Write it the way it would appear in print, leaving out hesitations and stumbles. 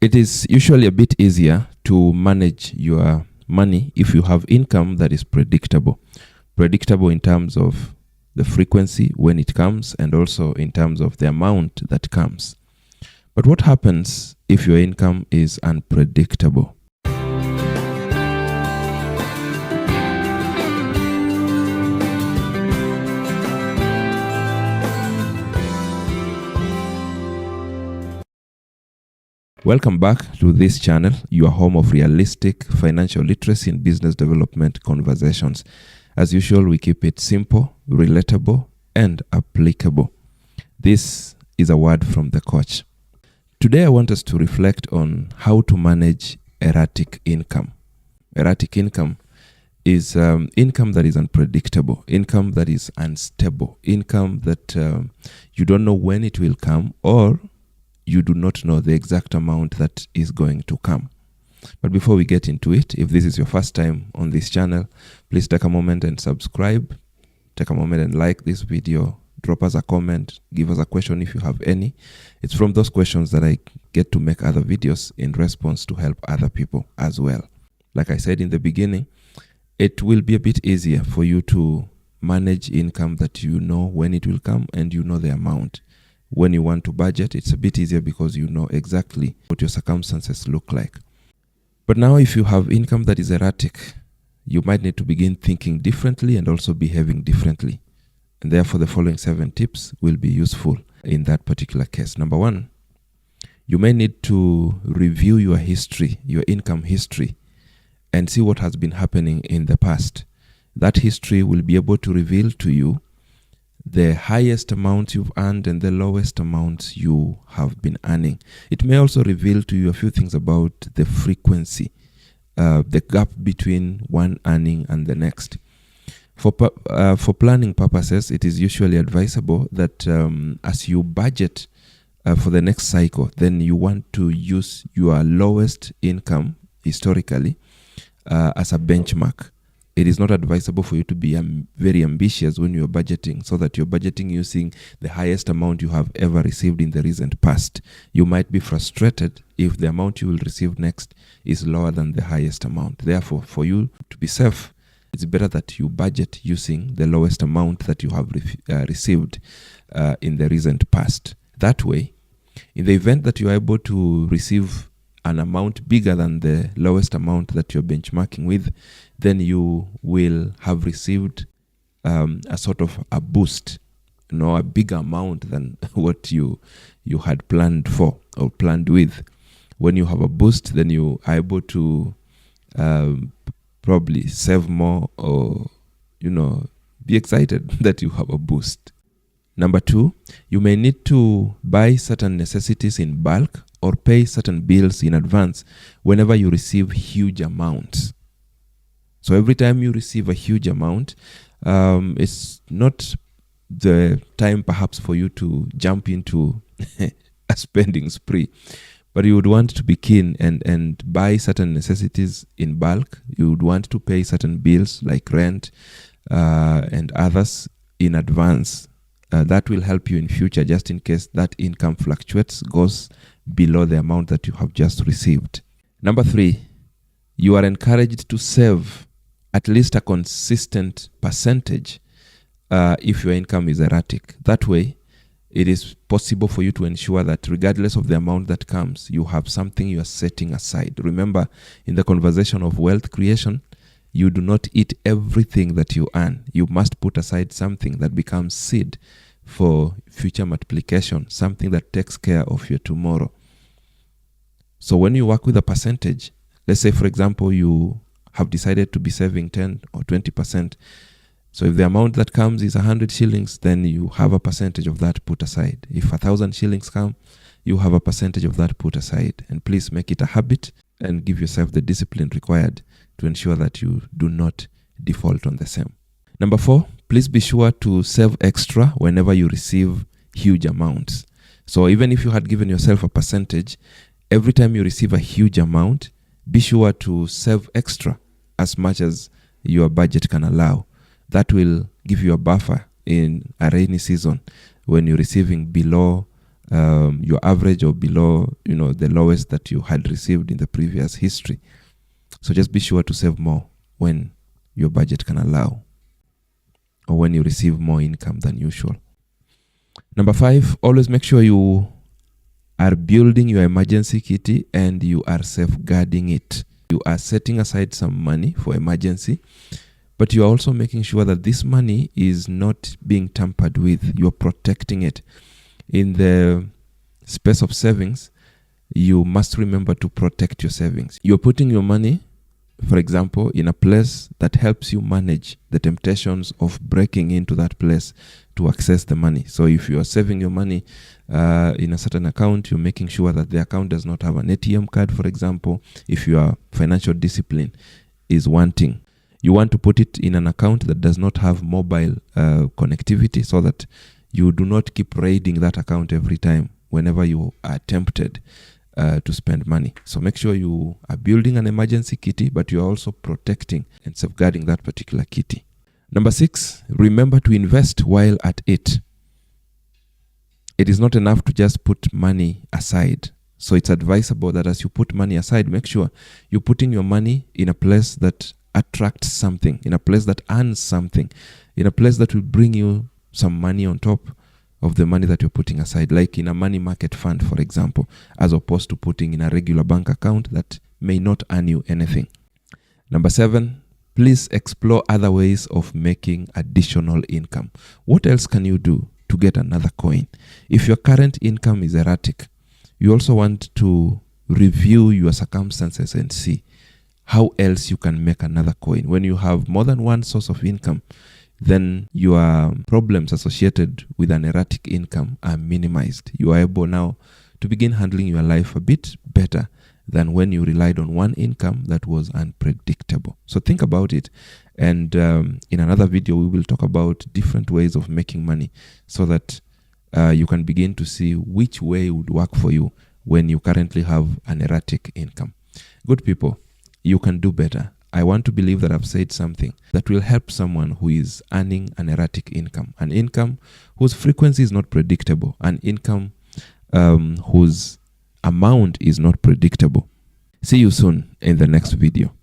It is usually a bit easier to manage your money if you have income that is predictable. Predictable in terms of the frequency when it comes and also in terms of the amount that comes. But what happens if your income is unpredictable? Welcome back to this channel, your home of realistic financial literacy and business development conversations. As usual, we keep it simple, relatable, and applicable. This is a word from the coach. Today, I want us to reflect on how to manage erratic income. Erratic income is income that is unpredictable, income that is unstable, income that you don't know when it will come, or you do not know the exact amount that is going to come. But before we get into it, if this is your first time on this channel, please take a moment and subscribe. Take a moment and like this video. Drop us a comment. Give us a question if you have any. It's from those questions that I get to make other videos in response to help other people as well. Like I said in the beginning, it will be a bit easier for you to manage income that you know when it will come and you know the amount. When you want to budget, it's a bit easier because you know exactly what your circumstances look like. But now if you have income that is erratic, you might need to begin thinking differently and also behaving differently. And therefore, the following 7 tips will be useful in that particular case. Number 1, you may need to review your history, your income history, and see what has been happening in the past. That history will be able to reveal to you the highest amount you've earned and the lowest amounts you have been earning. It may also reveal to you a few things about the frequency, the gap between one earning and the next. For planning purposes, it is usually advisable that as you budget for the next cycle, then you want to use your lowest income historically as a benchmark. It is not advisable for you to be very ambitious when you're budgeting, so that you're budgeting using the highest amount you have ever received in the recent past. You might be frustrated if the amount you will receive next is lower than the highest amount. Therefore, for you to be safe, it's better that you budget using the lowest amount that you have received in the recent past. That way, in the event that you are able to receive an amount bigger than the lowest amount that you're benchmarking with, then you will have received a sort of a boost, a bigger amount than what you had planned for or planned with. When you have a boost, then you are able to probably save more or, be excited that you have a boost. Number 2, you may need to buy certain necessities in bulk or pay certain bills in advance whenever you receive huge amounts. So every time you receive a huge amount, it's not the time perhaps for you to jump into a spending spree, but you would want to be keen and buy certain necessities in bulk. You would want to pay certain bills like rent and others in advance. That will help you in future, just in case that income fluctuates, goes below the amount that you have just received. Number 3, you are encouraged to save at least a consistent percentage if your income is erratic. That way, it is possible for you to ensure that regardless of the amount that comes, you have something you are setting aside. Remember, in the conversation of wealth creation, you do not eat everything that you earn. You must put aside something that becomes seed for future multiplication, something that takes care of your tomorrow. So when you work with a percentage, let's say, for example, you have decided to be saving 10 or 20%. So if the amount that comes is 100 shillings, then you have a percentage of that put aside. If 1,000 shillings come, you have a percentage of that put aside. And please make it a habit and give yourself the discipline required to ensure that you do not default on the same. Number 4, please be sure to save extra whenever you receive huge amounts. So even if you had given yourself a percentage, every time you receive a huge amount, be sure to save extra as much as your budget can allow. That will give you a buffer in a rainy season when you're receiving below your average or below, the lowest that you had received in the previous history. So just be sure to save more when your budget can allow, or when you receive more income than usual. Number 5, always make sure you are building your emergency kitty and you are safeguarding it. You are setting aside some money for emergency, but you are also making sure that this money is not being tampered with. You are protecting it. In the space of savings, you must remember to protect your savings. You're putting your money, for example, in a place that helps you manage the temptations of breaking into that place to access the money. So if you are saving your money in a certain account, you're making sure that the account does not have an ATM card, for example. If your financial discipline is wanting, you want to put it in an account that does not have mobile connectivity, so that you do not keep raiding that account every time whenever you are tempted to spend money. So make sure you are building an emergency kitty, but you are also protecting and safeguarding that particular kitty. Number 6, remember to invest while at it. It is not enough to just put money aside. So it's advisable that as you put money aside, make sure you're putting your money in a place that attracts something, in a place that earns something, in a place that will bring you some money on top of the money that you're putting aside, like in a money market fund, for example, as opposed to putting in a regular bank account that may not earn you anything. Number 7, please explore other ways of making additional income. What else can you do to get another coin? If your current income is erratic, you also want to review your circumstances and see how else you can make another coin. When you have more than one source of income, then your problems associated with an erratic income are minimized. You are able now to begin handling your life a bit better than when you relied on one income that was unpredictable. So think about it. And in another video, we will talk about different ways of making money, so that you can begin to see which way would work for you when you currently have an erratic income. Good people, you can do better. I want to believe that I've said something that will help someone who is earning an erratic income, an income whose frequency is not predictable, an income whose amount is not predictable. See you soon in the next video.